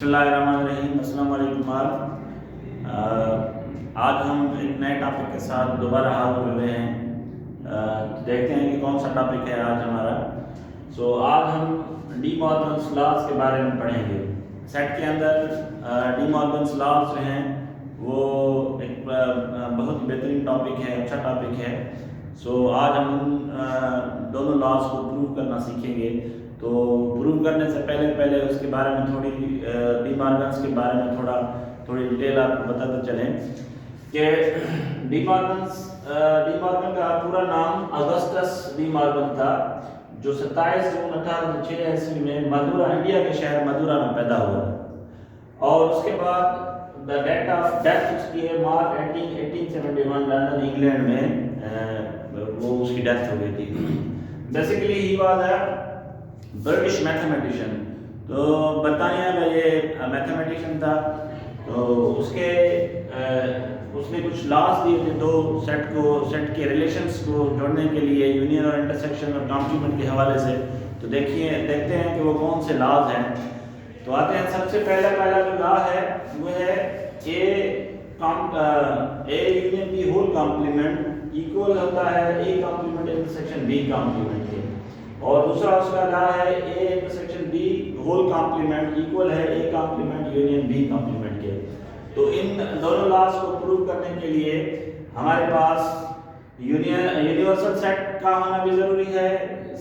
बिस्मिल्लाहिर्रहमानिर्रहीम। अस्सलाम वालेकुम। आज हम एक नए टॉपिक के साथ दोबारा हाजिर हुए हैं। देखते हैं कि कौन सा टॉपिक है आज हमारा। आज हम डी मॉर्गन्स लॉज के बारे में पढ़ेंगे। सेट के अंदर डी मॉर्गन्स लॉज जो हैं वो एक बहुत बेहतरीन टॉपिक है, अच्छा टॉपिक है। आज हम दोनों लॉज को प्रूव करना सीखेंगे। तो प्रूव करने से पहले उसके बारे में थोड़ी डी मॉर्गन्स के बारे में थोड़ी डिटेल आपको बताते चलें कि डी मॉर्गन का पूरा नाम अगस्टस डी मॉर्गन था, जो 27 जून 1886 में मदुरा, इंडिया के शहर मदुरा में पैदा हुआ था। और उसके बाद द डेट ऑफ डेथ उसकी है मार्च 1871 लंदन इंग्लैंड में वो उसकी डेथ हो गई थी। Basically he was a British mathematician. तो बरतानिया में ये मैथमेटिशियन था। तो उसने कुछ लॉज दिए थे दो सेट के रिलेशंस को जोड़ने के लिए, यूनियन और इंटरसेक्शन और कॉम्प्लीमेंट के हवाले से। तो देखते हैं कि वो कौन से लॉज हैं। तो आते हैं, सबसे पहला जो लॉ है वो है A union B whole complement equal होता है A complement intersection B complement के। और दूसरा उसका लॉ है A intersection B whole complement equal है A complement union B complement के। तो इन दोनों लॉज को प्रूव करने के लिए हमारे पास यूनिवर्सल सेट का होना भी जरूरी है।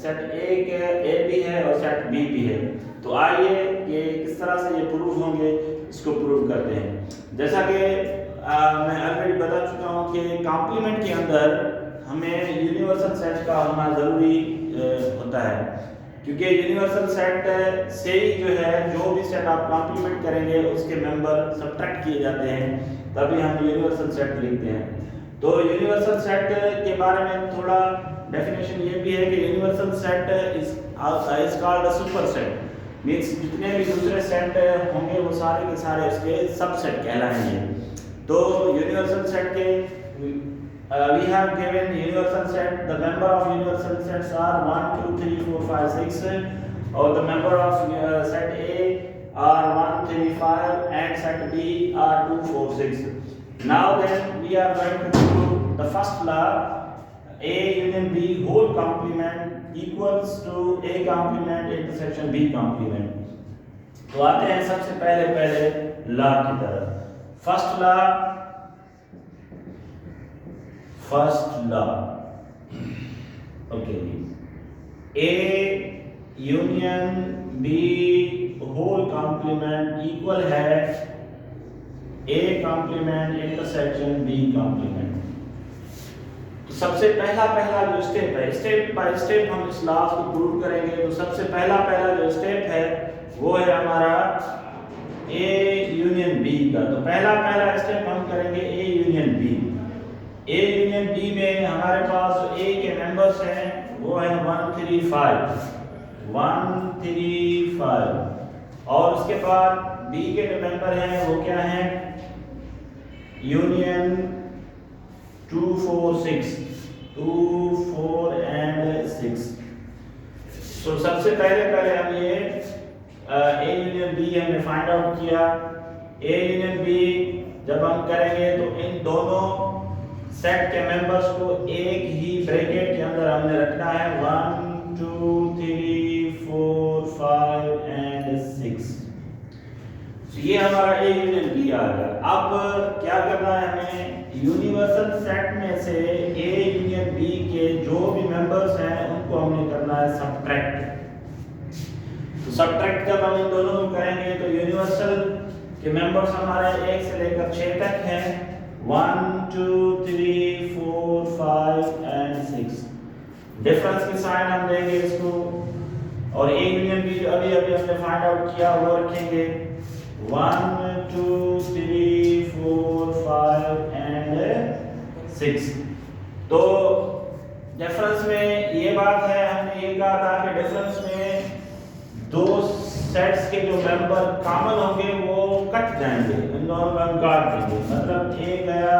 सेट ए भी है और सेट बी भी है। तो आइए ये किस तरह से ये प्रूव होंगे, इसको प्रूव करते हैं। जैसा कि मैं ऑलरेडी बता चुका हूँ कि कॉम्प्लीमेंट के अंदर हमें यूनिवर्सल सेट का होना ज़रूरी होता है, क्योंकि यूनिवर्सल सेट से ही जो भी सेट आप कॉम्प्लीमेंट करेंगे उसके मेंबर सब्ट्रैक्ट किए जाते हैं, तभी हम यूनिवर्सल सेट लिखते हैं। तो यूनिवर्सल सेट के बारे में थोड़ा डेफिनेशन ये भी है कि universal set is called a super set. Means जितने भी दूसरे सेट होंगे वो सारे के सारे उसके सबसेट कहलाएंगे। तो यूनिवर्सल सेट के we have given universal set. The member of universal sets are 1 2 3 4 5 6, or the member of set A are 1 3 5 and set B are 2 4 6. Now then we are going to prove the first law, A union B whole complement equals to A complement intersection B complement. तो आते हैं सबसे पहले law की तरफ। First law okay, A union B whole complement equal है A complement intersection B complement. तो सबसे पहला जो स्टेप है, स्टेप बाय स्टेप हम इस लॉ को प्रूव करेंगे। तो सबसे पहला जो स्टेप है वो है हमारा ए यूनियन बी का। तो पहला स्टेप हम करेंगे A union B. A union B में हमारे पास जो ए के मेंबर्स हैं वो है 1 3 5 और उसके बाद बी के जो मेंबर हैं वो क्या हैं, यूनियन 2 4 एंड 6। तो सबसे पहले हम ये ए यूनियन बी हमने फाइंड आउट किया। ए यूनियन बी जब हम करेंगे तो इन दोनों सेट के मेंबर्स को एक ही ब्रैकेट के अंदर हमने रखना है, 1 2 3 4 5 एंड 6। ये हमारा ए यूनियन बी आ गया। अब क्या करना है हमें, यूनिवर्सल सेट में से ए यूनियन बी के जो भी मेंबर्स हैं उनको हमने करना है सब्ट्रैक्ट। तो सब्ट्रैक्ट जब हम इन दोनों को करेंगे तो यूनिवर्सल के मेंबर्स हमारे 1 से लेकर 6 तक हैं, 1 2 3 4 5 एंड 6। डिफरेंस की साइन हम देंगे इसको, और ए यूनियन बी जो अभी हमने फाइंड आउट किया वो रखेंगे 1 2 3 4 5 एंड 6। तो डिफरेंस में ये बात है, हमने ये कहा था कि डिफरेंस में दो सेट्स के जो मेंबर कॉमन होंगे वो कट जाएंगे, इन दोनों को हम काट देंगे। मतलब ए गया,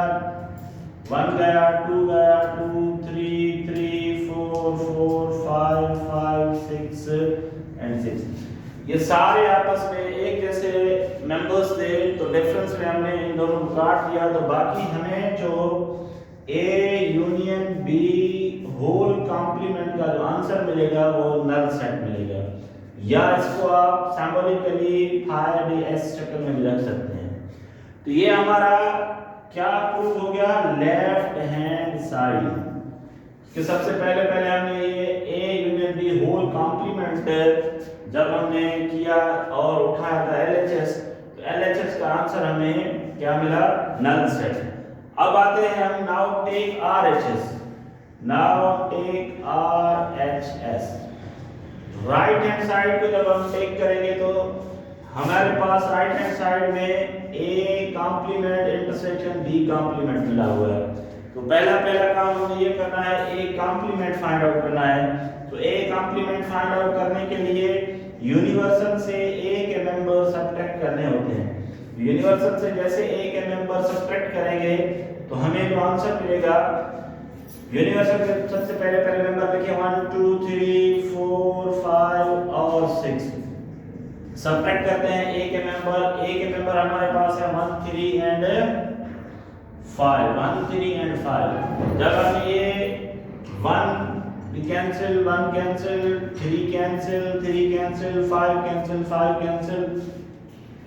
1 गया, 2 गया, 2 3 3 4 4 5 5 6 एंड 6। ये सारे आपस में एक जैसे मेंबर्स थे, तो डिफरेंस में हमने इन दोनों को काट दिया, तो बाकी हमें जो A union B whole complement का जो आंसर मिलेगा वो नल सेट मिलेगा, या इसको आप सिंबॉलिकली फाइव एस शक्ल में भी रख सकते हैं। तो ये हमारा क्या प्रूव हो गया, लेफ्ट हैंड साइड कि सबसे पहले हमने ये A union B whole complement जब हमने किया और उठाया था एलएचएस, तो एलएचएस का आंसर हमें क्या मिला, नल सेट। अब आते हैं हम, now take RHS, now take RHS, right hand side को जब हम टेक करेंगे तो हमारे पास राइट हैंड साइड में A complement intersection B complement मिला हुआ है। तो पहला काम हमें ये करना है, ए कॉम्प्लीमेंट फाइंड आउट करना है। तो ए कॉम्प्लीमेंट फाइंड आउट करने के लिए यूनिवर्सल से ए के मेंबर सब्ट्रैक्ट करने होते हैं। यूनिवर्सल से जैसे ए के मेंबर सब्ट्रैक्ट करेंगे तो हमें जो आंसर मिलेगा, यूनिवर्सल के सबसे पहले मेंबर लिखिए 1 2 3 4 5 और 6, सब्ट्रैक्ट करते हैं ए के मेंबर हमारे पास है 1 3 एंड 5, 1 3 एंड 5। जब हम ये 1 cancel 1 cancel 3 cancel 3 cancel 5 cancel 5 cancel,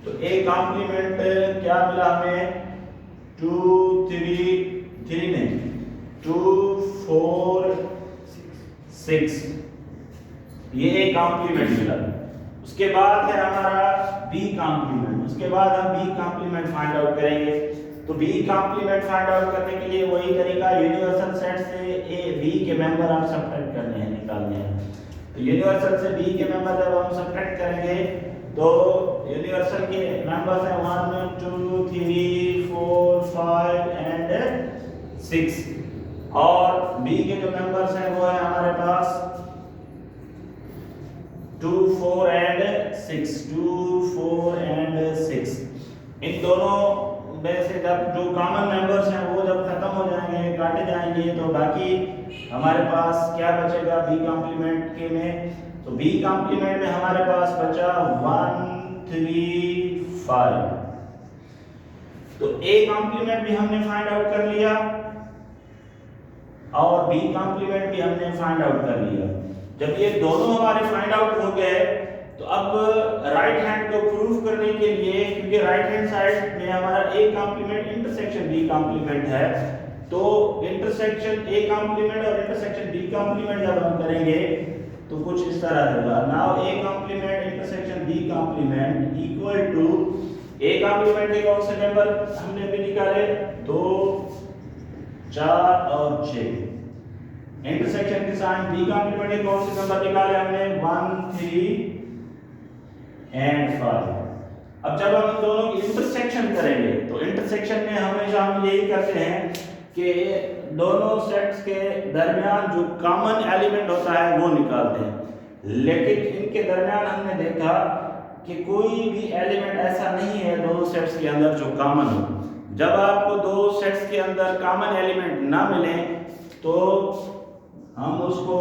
तो ए कॉम्प्लीमेंट क्या मिला हमें, 2 3 नहीं 2 4 6, ये ए कॉम्प्लीमेंट मिला। उसके बाद है हमारा बी कॉम्प्लीमेंट, उसके बाद हम बी कॉम्प्लीमेंट फाइंड आउट करेंगे। तो बी कॉम्प्लीमेंट फाइंड आउट करने के लिए वही तरीका, यूनिवर्सल सेट से ए बी के मेंबर हम सब्ट्रैक्ट करने हैं, निकालने हैं। तो यूनिवर्सल से बी के मेंबर जब हम सब्ट्रैक्ट करेंगे तो यूनिवर्सल के मेंबर्स हैं 1 2 3 4 5 एंड 6, और बी के जो मेंबर्स हैं वो है हमारे पास 2 4 एंड 6, 2 4 एंड 6। इन दोनों में से जब जो कॉमन मेंबर्स हैं वो जब खत्म हो जाएंगे, काटे जाएंगे, तो बाकी हमारे पास क्या बचेगा बी कॉम्प्लीमेंट के में। तो बी कॉम्प्लीमेंट में हमारे पास बचा 1 3 5। तो ए कॉम्प्लीमेंट भी हमने फाइंड आउट कर लिया और बी कॉम्प्लीमेंट भी हमने फाइंड आउट कर लिया। जब ये दोनों हमारे फाइंड आउट हो गए तो अब राइट हैंड को प्रूव करने के लिए, क्योंकि राइट हैंड साइड में हमारा A complement intersection B complement है, तो इंटरसेक्शन ए कॉम्प्लीमेंट और इंटरसेक्शन बी कॉम्प्लीमेंट जब हम करेंगे तो कुछ इस तरह होगा। Now A complement intersection B complement equal to, A complement के कौन से मेंबर हमने भी निकाले, 2 4 और 6। इंटरसेक्शन के साथ बी कॉम्प्लीमेंट के कौन से नंबर निकाले हमने, 1 3 एंड 5। अब जब हम दोनों की इंटरसेक्शन करेंगे तो इंटरसेक्शन में हमेशा हम यही करते हैं कि दोनों सेट्स के दरमियान जो कॉमन एलिमेंट होता है वो निकालते हैं, लेकिन इनके दरमियान हमने देखा कि कोई भी एलिमेंट ऐसा नहीं है दोनों सेट्स के अंदर जो कॉमन हो। जब आपको दो सेट्स के अंदर कॉमन एलिमेंट ना मिले तो हम उसको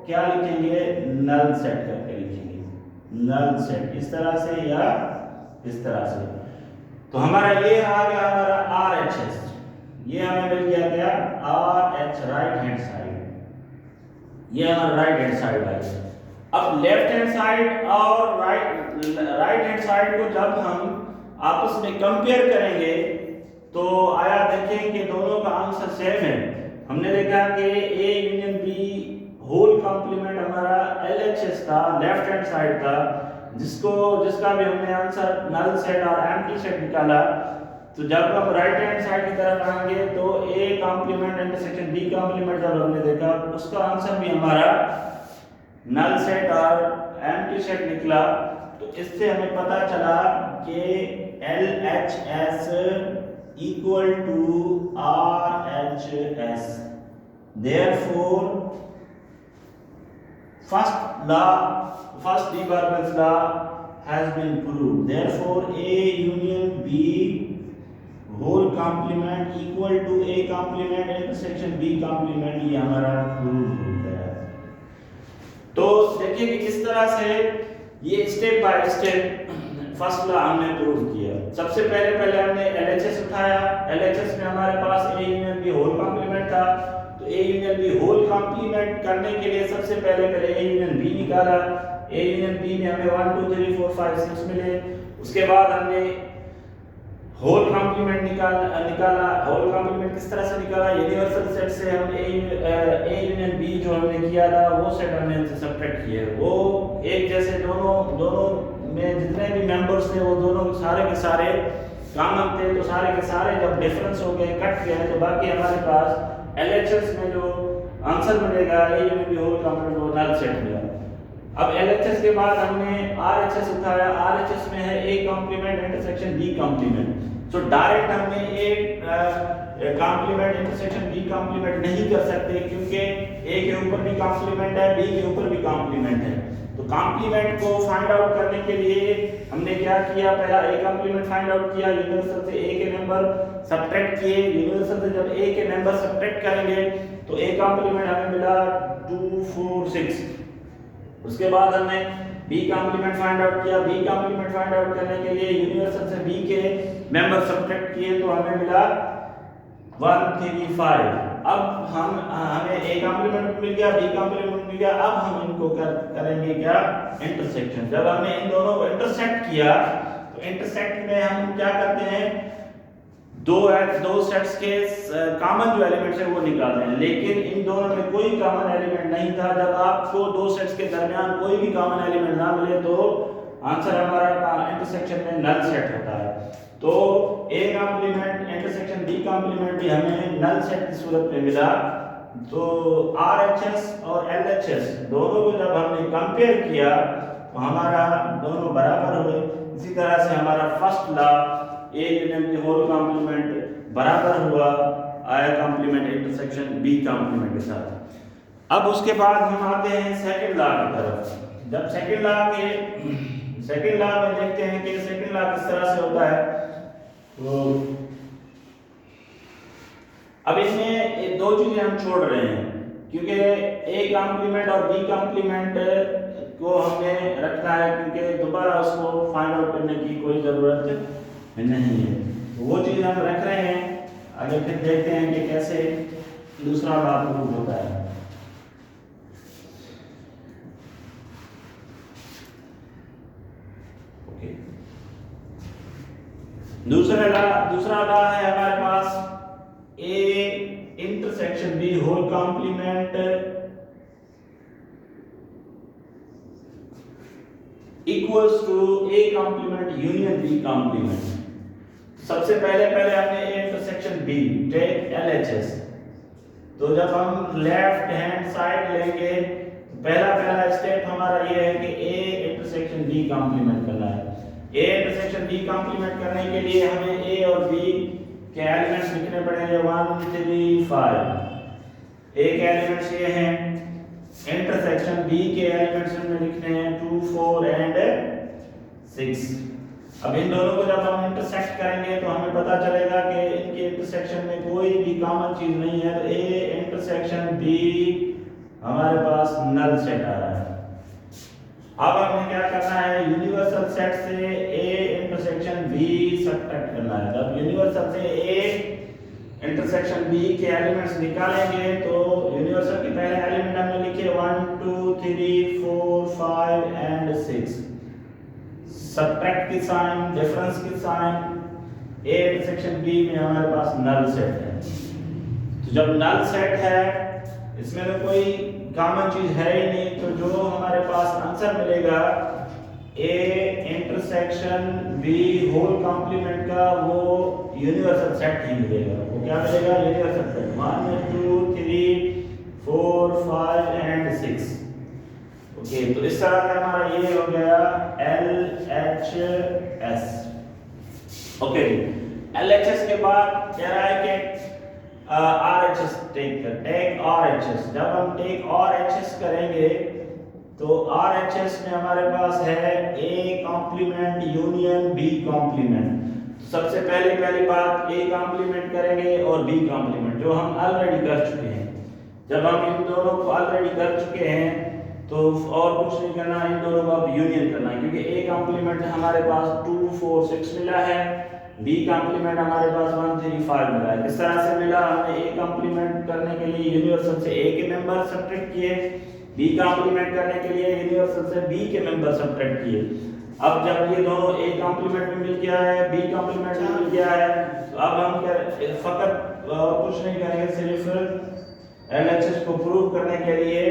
क्या लिखेंगे, नल सेट करके लिखेंगे, नल सेट, इस तरह से या इस तरह से। तो हमारा ये आ गया हमारा RHS, ये हमें मिल गया RH राइट हैंड साइड, ये हमारा राइट हैंड साइड है। अब लेफ्ट हैंड साइड और राइट हैंड साइड को जब हम आपस में कंपेयर करेंगे तो आया देखें कि दोनों का आंसर सेम है। हमने देखा कि A union B whole complement हमारा LHS था, लेफ्ट हैंड साइड था, जिसका भी हमने आंसर नल सेट और एम्प्टी सेट निकाला। तो जब हम राइट हैंड साइड की तरफ आएंगे तो A complement intersection B complement जब हमने देखा उसका आंसर भी हमारा नल सेट और एम्प्टी सेट निकला। तो इससे हमें पता चला कि LHS equal to RHS. Therefore, first divergence law has been proved. Therefore, A union B whole complement equal to A complement intersection B complement, ये हमारा प्रूव हो गया। तो देखिए कि किस तरह से ये step by step first law हमने प्रूव किया। सबसे पहले हमने LHS उठाया। LHS में हमारे पास A union B whole complement था, तो A union B whole complement करने के लिए सबसे पहले A यूनियन B निकाला। A यूनियन B में हमें 1 2 3 4 5 6 मिले। उसके बाद हमने होल कॉम्प्लीमेंट निकाला। होल कॉम्प्लीमेंट किस तरह से निकाला? यूनिवर्सल सेट से हम A यूनियन B जो हमने किया था वो सेट हमने इनसे सब्ट्रैक्ट किए। वो एक जैसे दोनों में जितने भी मेंबर्स थे वो दोनों सारे के सारे कॉमन थे, तो सारे के सारे जब डिफरेंस हो गए, कट गए, तो बाकी हमारे पास LHS में जो आंसर मिलेगा A union B whole complement वो नल सेट मिला। अब LHS के बाद हमने RHS उठाया। RHS में है A complement intersection B complement. तो डायरेक्ट हमने A complement intersection B complement नहीं कर सकते, क्योंकि A के ऊपर भी कॉम्प्लीमेंट है, B के ऊपर भी कॉम्प्लीमेंट है। तो कॉम्प्लीमेंट को फाइंड आउट करने के लिए हमने क्या किया? पहला A कॉम्प्लीमेंट फाइंड आउट किया, यूनिवर्सल से A के नंबर सब्ट्रैक्ट किए। यूनिवर्सल से जब A के नंबर सब्ट्रैक्ट करेंगे तो A कॉम्प्लीमेंट हमें मिला 2 4 6। उसके बाद हमने B कॉम्प्लीमेंट फाइंड आउट किया। B कॉम्प्लीमेंट फाइंड आउट करने के लिए यूनिवर्सल से B के मेंबर सब्ट्रैक्ट किए, तो हमें मिला 1 3 5। अब हमें A कॉम्प्लीमेंट मिल गया, B कॉम्प्लीमेंट मिल गया। अब हम इनको करेंगे क्या? इंटरसेक्शन। जब हमने इन दोनों को इंटरसेक्ट किया तो इंटरसेक्ट में हम क्या करते हैं? दो सेट्स के कॉमन जो एलिमेंट्स है वो निकालते हैं, लेकिन इन दोनों में कोई कॉमन एलिमेंट नहीं था। जब आपको दो सेट्स के दरमियान कोई भी कॉमन एलिमेंट ना मिले तो आंसर हमारा इंटरसेक्शन में नल सेट होता है। तो A complement intersection B complement भी हमें नल सेट की सूरत में मिला। तो RHS और LHS दोनों को जब हमने कंपेयर किया तो हमारा दोनों बराबर हुए। इसी तरह से हमारा first law A union B whole complement बराबर हुआ I complement intersection B complement के साथ। अब उसके बाद हम आते हैं सेकंड लॉ की तरफ। जब सेकंड लॉ में देखते हैं कि सेकंड लॉ किस तरह से होता है, तो अब इसमें दो चीजें हम छोड़ रहे हैं, क्योंकि A कॉम्प्लीमेंट और B कॉम्प्लीमेंट को हमें रखना है, क्योंकि दोबारा उसको फाइंड आउट करने की कोई जरूरत नहीं है। वो चीज हम रख रहे हैं। आगे फिर देखते हैं कि कैसे दूसरा लॉ प्रूव होता है। ओके, दूसरा लॉ है हमारे पास A intersection B whole complement equals to A complement union B complement. सबसे पहले हमने A intersection B take LHS। तो जब हम लेफ्ट हैंड साइड लेंगे तो पहला स्टेप हमारा ये है कि A इंटरसेक्शन B कॉम्प्लीमेंट करना है। A इंटरसेक्शन B कॉम्प्लीमेंट करने के लिए हमें A और B के एलिमेंट्स लिखने पड़ेंगे 1 3 5। A के एलिमेंट्स ये हैं, इंटरसेक्शन B के एलिमेंट्स में लिखने हैं 2 4 एंड 6। अब इन दोनों को जब हम इंटरसेक्ट करेंगे तो हमें पता चलेगा कि इनके इंटरसेक्शन में कोई भी कॉमन चीज नहीं है। तो A इंटरसेक्शन B हमारे पास नल सेट आ रहा है। अब हमें क्या करना है? यूनिवर्सल सेट से A इंटरसेक्शन B सब्ट्रैक्ट करना है। जब यूनिवर्सल से A इंटरसेक्शन B के एलिमेंट्स निकालेंगे तो यूनिवर्सल के पहले एलिमेंट हमने लिखे 1 2 3 4 5 एंड 6। सब्ट्रैक्ट की साइन, डिफरेंस की साइन, A इंटरसेक्शन B में हमारे पास नल सेट है। तो जब नल सेट है, इसमें तो कोई कॉमन चीज है ही नहीं, तो जो हमारे पास आंसर मिलेगा A intersection B whole complement का वो यूनिवर्सल सेट ही मिलेगा। वो क्या मिलेगा? Universal set 1 2 3 4 5 and 6। ओके, तो इस तरह का हमारा ये हो गया LHS। ओके, LHS के बाद कह रहा है कि RHS टेक RHS। जब हम टेक RHS करेंगे तो RHS में हमारे पास है A complement union B complement. सबसे पहली बात A कॉम्प्लीमेंट करेंगे और B कॉम्प्लीमेंट, जो हम ऑलरेडी कर चुके हैं। जब हम इन दोनों को ऑलरेडी कर चुके हैं तो और कुछ नहीं करना, इन दोनों का अब यूनियन करना है, क्योंकि ए कॉम्प्लीमेंट हमारे पास 2 4 6 मिला है, बी कॉम्प्लीमेंट हमारे पास 1 3 5 मिला है। किस तरह से मिला, हमने ए कॉम्प्लीमेंट करने के लिए यूनिवर्सल से ए के मेंबर सब्ट्रैक्ट किए, बी कॉम्प्लीमेंट करने के लिए यूनिवर्सल से बी के मेंबर सब्ट्रैक्ट किए। अब जब ये दोनों ए कॉम्प्लीमेंट में मिल गया है, बी कॉम्प्लीमेंट में मिल गया है, तो अब हम क्या फकत कुछ नहीं करेंगे, सिर्फ LHS को प्रूव करने के लिए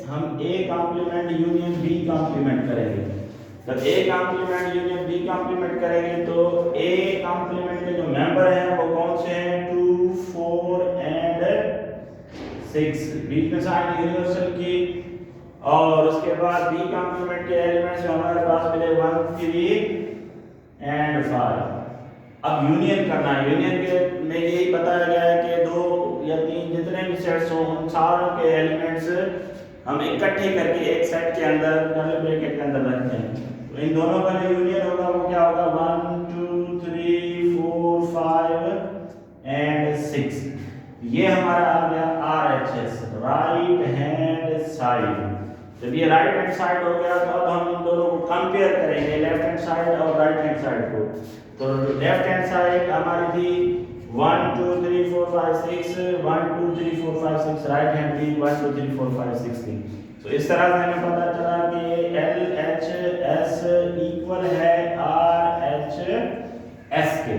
हम A complement union B complement करेंगे। जब A complement union B complement करेंगे तो ए कॉम्प्लीमेंट के जो मेंबर हैं वो कौन से हैं, 2 4 एंड 6, बीच में साइन यूनिवर्सल की, और उसके बाद बी कॉम्प्लीमेंट के एलिमेंट्स हमारे पास मिले 1 3 एंड 5। अब यूनियन करना है, यूनियन के में यही बताया गया है कि 2 या 3 जितने भी सेट्स हों उन सारों के एलिमेंट्स हम इकट्ठे करके एक सेट के अंदर कर्ली ब्रैकेट के अंदर रखते हैं। तो इन दोनों का जो यूनियन होगा वो क्या होगा, 1 2 3 4 5 एंड 6। ये हमारा आ गया RHS, राइट हैंड साइड। जब ये राइट हैंड साइड हो गया तो अब हम इन दोनों को कंपेयर करेंगे, लेफ्ट हैंड साइड और राइट हैंड साइड को। तो लेफ्ट हैंड साइड हमारी थी 1 2 3 4 5 6, 1 2 3 4 5 6, राइट हैंड थी 1 2 3 4 5 6 थी। तो इस तरह से हमें पता चला कि LHS इक्वल है RHS के।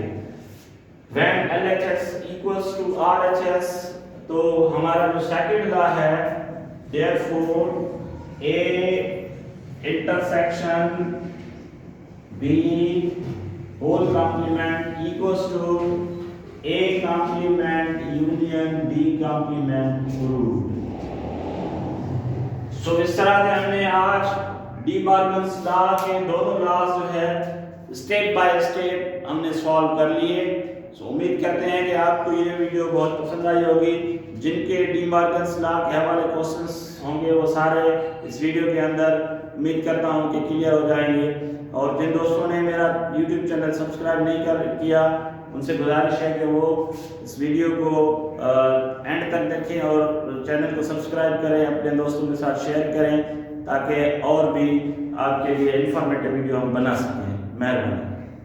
When LHS equals to RHS, तो हमारा जो सेकंड लॉ है, therefore A intersection B whole complement equals to A complement union B complement proved। So इस तरह से हमने आज डी मॉर्गन्स लॉ के दोनों लॉज जो है स्टेप बाय स्टेप हमने सॉल्व कर लिए। सो उम्मीद करते हैं कि आपको ये वीडियो बहुत पसंद आई होगी। जिनके डी मॉर्गन्स लॉ के हवाले क्वेश्चंस होंगे वो सारे इस वीडियो के अंदर उम्मीद करता हूँ कि क्लियर हो जाएंगे। और जिन दोस्तों ने मेरा YouTube चैनल सब्सक्राइब नहीं किया उनसे गुजारिश है कि वो इस वीडियो को एंड तक देखें और चैनल को सब्सक्राइब करें, अपने दोस्तों के साथ शेयर करें ताकि और भी आपके लिए इंफॉर्मेटिव वीडियो हम बना सकें। मेहरबानी।